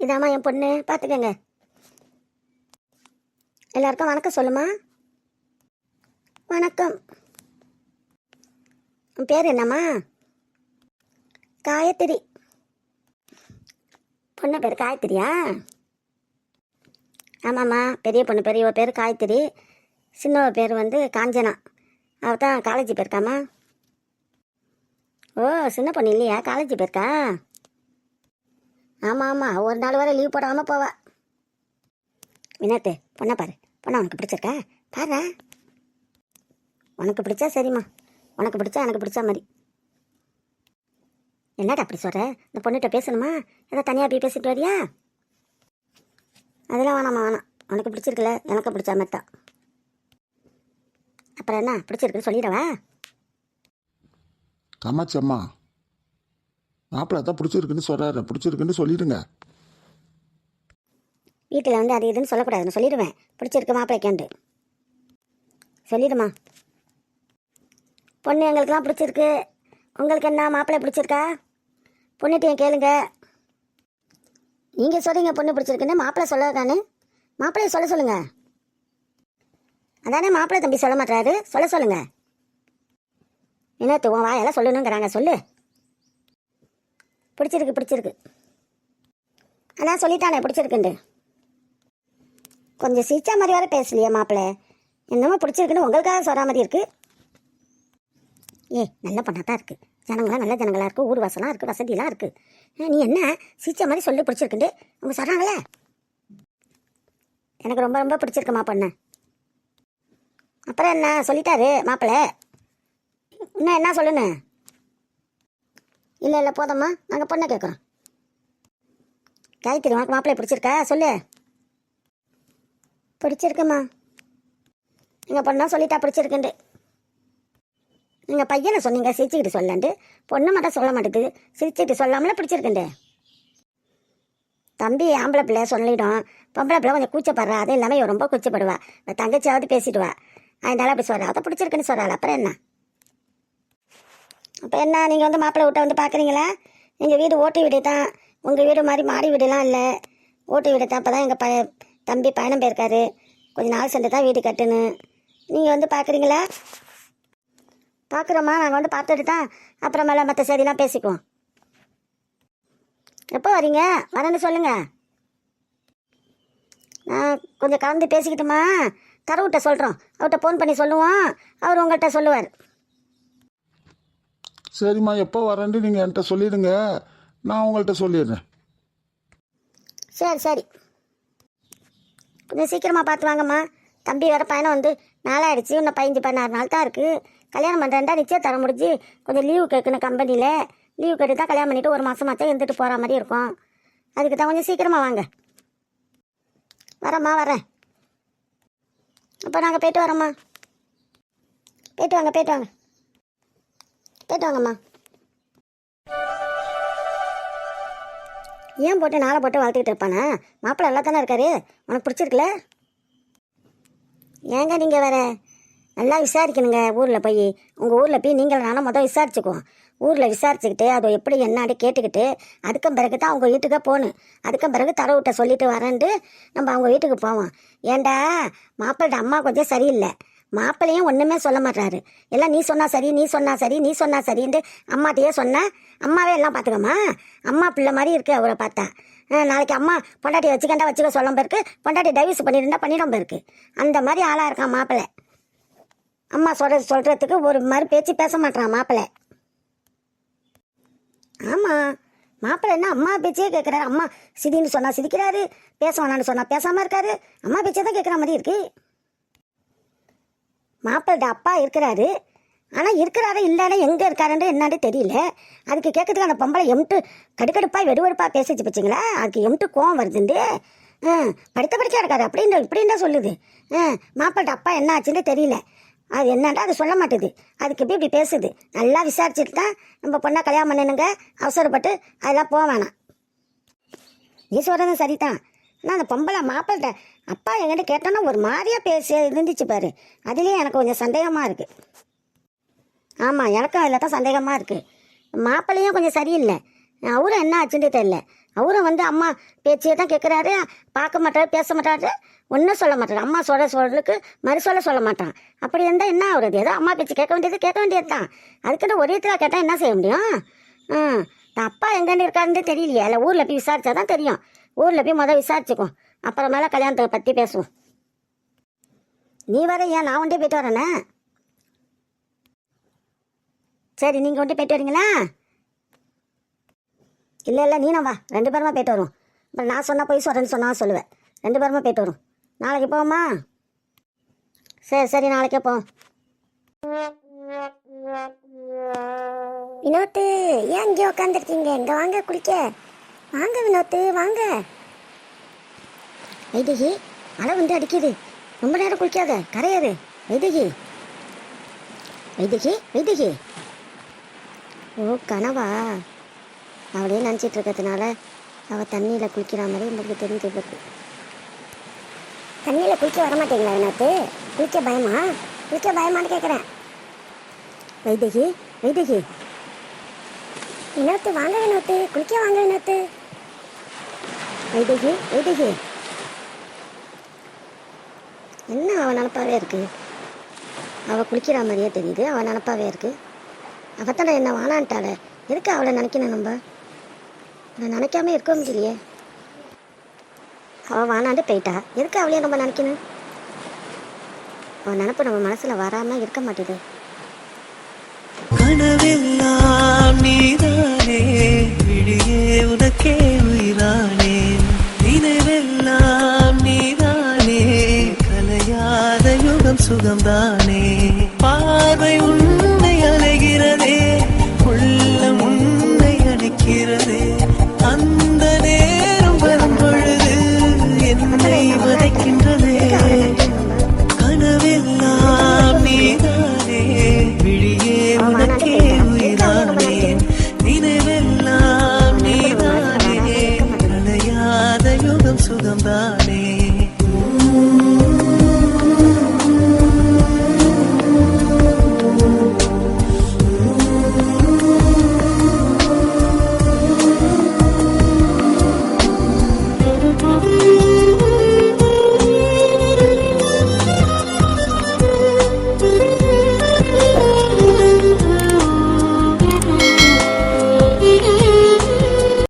இதாம்மா என் பொண்ணு, பார்த்துக்கங்க. எல்லாருக்கும் வணக்கம் சொல்லுமா. வணக்கம். உன் பேர் என்னம்மா? காயத்ரி. பொண்ணு பேர் காயத்ரியா? ஆமாம்மா, பெரிய பொண்ணு பெரியவ பேர் காயத்ரி, சின்னவ பேர் காஞ்சனா. அவள் தான் காலேஜ் போயிருக்காம்மா. ஓ, சின்ன பொண்ணு இல்லையா, காலேஜ் போயிருக்கா? ஆமாம் ஆமாம், ஒரு நாள் வரை லீவ் போடாமல் போவா. வினோத்து, பொண்ணை பாரு. பொண்ணை உனக்கு பிடிச்சிருக்கா? பாரு. உனக்கு பிடிச்சா சரிம்மா, உனக்கு பிடிச்சா எனக்கு பிடிச்சா மாதிரி. என்னடா அப்படி சொல்கிற? இந்த பொண்ணுகிட்ட பேசணுமா? ஏதோ தனியாக போய் பேசிட்டு வரியா? அதெல்லாம் வேணாம்மா, வேணாம். உனக்கு பிடிச்சிருக்குல்ல, எனக்கு பிடிச்ச மாதிரி தான். அப்புறம் என்ன, பிடிச்சிருக்குன்னு சொல்லிடவா? காமாட்சி அம்மா, மாப்பிள்ளை தான் பிடிச்சிருக்குன்னு சொல்கிறாரு, பிடிச்சிருக்குன்னு சொல்லிடுங்க. வீட்டில் அது இதுன்னு சொல்லக்கூடாதுன்னு சொல்லிடுவேன். பிடிச்சிருக்கு மாப்பிள்ளைக்காண்டு சொல்லிடுமா. பொண்ணு எங்களுக்கெல்லாம் பிடிச்சிருக்கு. உங்களுக்கு என்ன, மாப்பிள்ளை பிடிச்சிருக்கா? பொண்ணுகிட்ட கேளுங்க. நீங்கள் சொல்கிறீங்க பொண்ணு பிடிச்சிருக்குன்னு, மாப்பிள்ளை சொல்லதானே? மாப்பிள்ளைய சொல்ல சொல்லுங்க. அதானே மாப்பிள்ளை தம்பி சொல்ல மாட்டாரு, சொல்ல சொல்லுங்க. என்ன உன் வாயெல்லாம் சொல்லணுங்கிறாங்க, சொல்லு. பிடிச்சிருக்கு பிடிச்சிருக்கு அதான் சொல்லிட்டானே பிடிச்சிருக்குண்டு. கொஞ்சம் சிரிச்சா மாதிரி வர பேசலையே மாப்பிள்ளை. என்னமோ பிடிச்சிருக்குன்னு உங்களுக்காக சொல்கிற மாதிரி இருக்கு. நல்ல பொண்ணாக தான் இருக்குது. ஜனங்களாம் நல்ல ஜனங்களாக இருக்குது, ஊர் வாசலாம் இருக்குது, வசதியெலாம் இருக்குது. நீ என்ன சிரிச்ச மாதிரி சொல்லி பிடிச்சிருக்குண்டு அவங்க சொல்கிறாங்களே. எனக்கு ரொம்ப ரொம்ப பிடிச்சிருக்குமா பொண்ணு. அப்புறம் என்ன சொல்லிட்டாரு மாப்பிள்ளை, இன்னும் என்ன சொல்லுன்னு? இல்லை இல்லை போதம்மா, நாங்கள் பொண்ணை கேட்குறோம். காயத்ரி, உனக்கு மாப்பிள்ளை பிடிச்சிருக்கா? சொல்லு. பிடிச்சிருக்குமா. எங்கள் பொண்ணா சொல்லிட்டா பிடிச்சிருக்குண்டு. நீங்கள் பையனை சொன்னீங்க சிரிச்சுக்கிட்டு சொல்லண்டு, பொண்ணு மட்டும் சொல்ல மாட்டேங்குது, சிரிச்சுக்கிட்டு சொல்லாமல பிடிச்சிருக்குண்டு. தம்பி ஆம்பளை பிள்ளை சொல்லிடும், பொம்பளை பிள்ளை கொஞ்சம் கூச்சப்படுறா. அது இல்லாமல் இவன் ரொம்ப கூச்சப்படுவா. தங்கச்சியாவது பேசிடுவா. அதனால அப்படி சொல்கிறா. அதை பிடிச்சிருக்குன்னு சொல்கிறாள். அப்புறம் என்ன? அப்போ என்ன, நீங்கள் மாப்பிள்ளை வீட்டை பார்க்குறீங்களா? எங்கள் வீடு ஓட்டு வீடு தான், உங்கள் வீடு மாதிரி மாடி வீடுலாம் இல்லை, ஓட்டு வீடு தான். அப்போ தான் எங்கள் தம்பி பயணம் போயிருக்காரு, கொஞ்சம் நாள் சென்று தான் வீடு கட்டுன்னு. நீங்கள் பார்க்குறீங்களா? பார்க்குறோம்மா, நாங்கள் பார்த்துட்டு தான் அப்புறமேல மற்ற செய்திலாம் பேசிக்குவோம். எப்போ வரீங்க? வரேன்னு சொல்லுங்கள். நான் கொஞ்சம் கலந்து பேசிக்கிட்டுமா, தரவுகிட்ட சொல்கிறோம், அவர்கிட்ட ஃபோன் பண்ணி சொல்லுவோம், அவர் உங்கள்கிட்ட சொல்லுவார். சரிம்மா, எப்போ வரேன்ட்டு நீங்கள் என்கிட்ட சொல்லிடுங்க, நான் உங்கள்கிட்ட சொல்லிடுறேன். சரி சரி, கொஞ்சம் சீக்கிரமாக பார்த்து வாங்கம்மா. தம்பி வேறு பயணம் நாளாகிடுச்சு, இன்னும் 15-16 நாள் தான் இருக்குது. கல்யாணம் பண்ணுறேன்டா நிச்சயம் தர முடிஞ்சு கொஞ்சம் லீவு கேட்கணும் கம்பெனியில். லீவு கேட்டு தான் கல்யாணம் பண்ணிவிட்டு ஒரு மாதமாச்சா இருந்துட்டு போகிற மாதிரி இருக்கும். அதுக்கு தான் கொஞ்சம் சீக்கிரமாக வாங்க. வரேம்மா, வரேன். அப்போ நாங்கள் போய்ட்டு வரோம்மா. போய்ட்டு வாங்க, போய்ட்டு வாங்க, போய்ட்டு வாங்கம்மா. ஏன் போட்டு நாளை போட்டு வளர்த்துக்கிட்டு இருப்பானா? மாப்பிள்ளை நல்லா தானே இருக்காரு, உனக்கு பிடிச்சிருக்குல்ல? ஏங்க நீங்கள் வேறு நல்லா விசாரிக்கணுங்க. ஊரில் போய் உங்கள் ஊரில் போய் நீங்கள் நானும் மொதல் விசாரிச்சுக்குவோம். ஊரில் விசாரிச்சுக்கிட்டு அதை எப்படி என்னாடி கேட்டுக்கிட்டு அதுக்கும் பிறகு தான் அவங்க வீட்டுக்கே போகணும். அதுக்கும் பிறகு தரவுகிட்ட சொல்லிட்டு வரேன்ட்டு நம்ம அவங்க வீட்டுக்கு போவோம். ஏண்டா, மாப்பிள்ளை அம்மா கொஞ்சம் சரியில்லை. மாப்பிள்ளையும் ஒன்றுமே சொல்ல மாட்டாரு. எல்லாம் நீ சொன்னா சரி, நீ சொன்னா சரி, நீ சொன்னா சரின்ட்டு அம்மாட்டையே சொன்ன. அம்மாவே எல்லாம் பார்த்துக்கம்மா. அம்மா பிள்ளை மாதிரி இருக்கு அவரை பார்த்தா. நாளைக்கு அம்மா பொண்டாட்டியை வச்சுக்கண்டா வச்சுக்க சொல்ல போயிருக்கு, பொண்டாட்டி டைவர்ஸ் பண்ணியிருந்தா பண்ணிடும் போயிருக்கு. அந்த மாதிரி ஆளாக இருக்கான் மாப்பிள்ளை. அம்மா சொல்கிறதுக்கு ஒரு மாதிரி பேச்சு பேச மாட்டான் மாப்பிள்ளை. ஆமாம், மாப்பிள்ளை என்ன அம்மா பேச்சே கேட்குறாரு. அம்மா சிதின்னு சொன்னால் சிரிக்கிறாரு, பேச வேணான்னு சொன்னால் பேசாமல் இருக்காரு. அம்மா பேச்சே தான் கேட்குற மாதிரி இருக்குது. மாப்பிள்ளை அப்பா இருக்கிறாரு, ஆனால் இருக்கிறாரு இல்லைன்னா எங்கே இருக்காருன்ற என்னான்னு தெரியல. அதுக்கு கேட்கறதுக்கு அந்த பொம்பளை எம்ட்டு கடுக்கடுப்பாக வெடுவெடுப்பாக பேசிச்சு வச்சிங்களா, அதுக்கு எம்ட்டு கோவம் வருதுண்டு. படித்தா இருக்காரு இப்படின்னு தான் சொல்லுது. மாப்பிள்ளை அப்பா என்ன ஆச்சுன்னு தெரியல. அது என்னடா அது சொல்ல மாட்டேது. அதுக்கு இப்படி பேசுது. நல்லா விசாரிச்சுட்டு தான் நம்ம பொண்ணை கல்யாணம் பண்ணணுங்க. அவசரப்பட்டு அதெல்லாம் போக வேணாம். நீ சொல்கிறது சரிதான். ஆனால் அந்த பொம்பளை மாப்பிள்ளை அப்பா என்கிட்ட கேட்டோன்னா ஒரு மாதிரியாக பேசி இருந்துச்சு பாரு. அதுலேயே எனக்கு கொஞ்சம் சந்தேகமாக இருக்குது. ஆமாம், எனக்கும் அதில் தான் சந்தேகமாக இருக்குது. மாப்பிள்ளையும் கொஞ்சம் சரியில்லை. அவரும் என்ன ஆச்சுன்னு தெரியல. அவரும் வந்து அம்மா பேச்சையே தான் கேட்குறாரு, பார்க்க மாட்டாரு, பேச மாட்டாரு, ஒன்றும் சொல்ல மாட்டாரு. அம்மா சொல்லுக்கு சொல்ல மாட்டான். அப்படி இருந்தால் என்ன ஆகுறது? ஏதோ அம்மா பேச்சு கேட்க வேண்டியது தான். அதுக்குன்னு ஒரே இதில் கேட்டால் என்ன செய்ய முடியும்? தான் அப்பா எங்கன்னு இருக்காருன்னு தெரியலையே. இல்லை ஊரில் போய் விசாரிச்சா தான் தெரியும். ஊரில் போய் முதல் விசாரிச்சுக்கும், அப்புறமேல கல்யாணத்தை பற்றி பேசுவோம். நீ வர ஏன்? நான் ஒன்றே போயிட்டு வரேனே. சரி, நீங்கள் ஒன்றே போயிட்டு வரீங்களா? இல்லை நீனும் வா, 2 பேருமா போயிட்டு வரும். அப்புறம் நான் சொன்னால் போய் சொல்கிறேன்னு சொன்னால் சொல்லுவேன். 2 பேருமா போயிட்டு வரும். நாளைக்கு போவோமா? சரி நாளைக்கே போவோம். வினோத்து, ஏன் இங்கே உட்காந்துருக்கீங்க? இங்கே வாங்க குளிக்க. வாங்க வினோத்து, வாங்க. வைதகி, மழை வந்து அடிக்குது, ரொம்ப நேரம் குளிக்காத, கரையாரு. வைதகி. ஓ கனவா? அவளே நினச்சிட்டு இருக்கிறதுனால அவள் தண்ணியில் குளிக்கிற மாதிரி உங்களுக்கு தெரிஞ்சு இருக்கு. தண்ணியில் குளிக்க வரமாட்டீங்களா வினோத்து? குளிக்க பயமான்னு கேட்குறேன். வைதகி. வினோத்து வாங்க, வினோத்து குளிக்க வாங்க. வினோத்து. வைதகி என்ன அவள் நினப்பாவே இருக்கு? அவள் குளிக்கிற மாதிரியே தெரியுது, அவள் நினப்பாவே இருக்கு. அவள் தானே என்ன வானான்ட்டாள, எதுக்கு அவளை நினைக்கணும்? நம்ம நான் நினைக்காம இருக்க முடியலையே. அவள் வானாண்டு போயிட்டா, எதுக்கு அவளையே நம்ம நினைக்கணும்? அவள் நினப்பு நம்ம மனசில் வராமல் இருக்க மாட்டேது. கனவெல்லாம்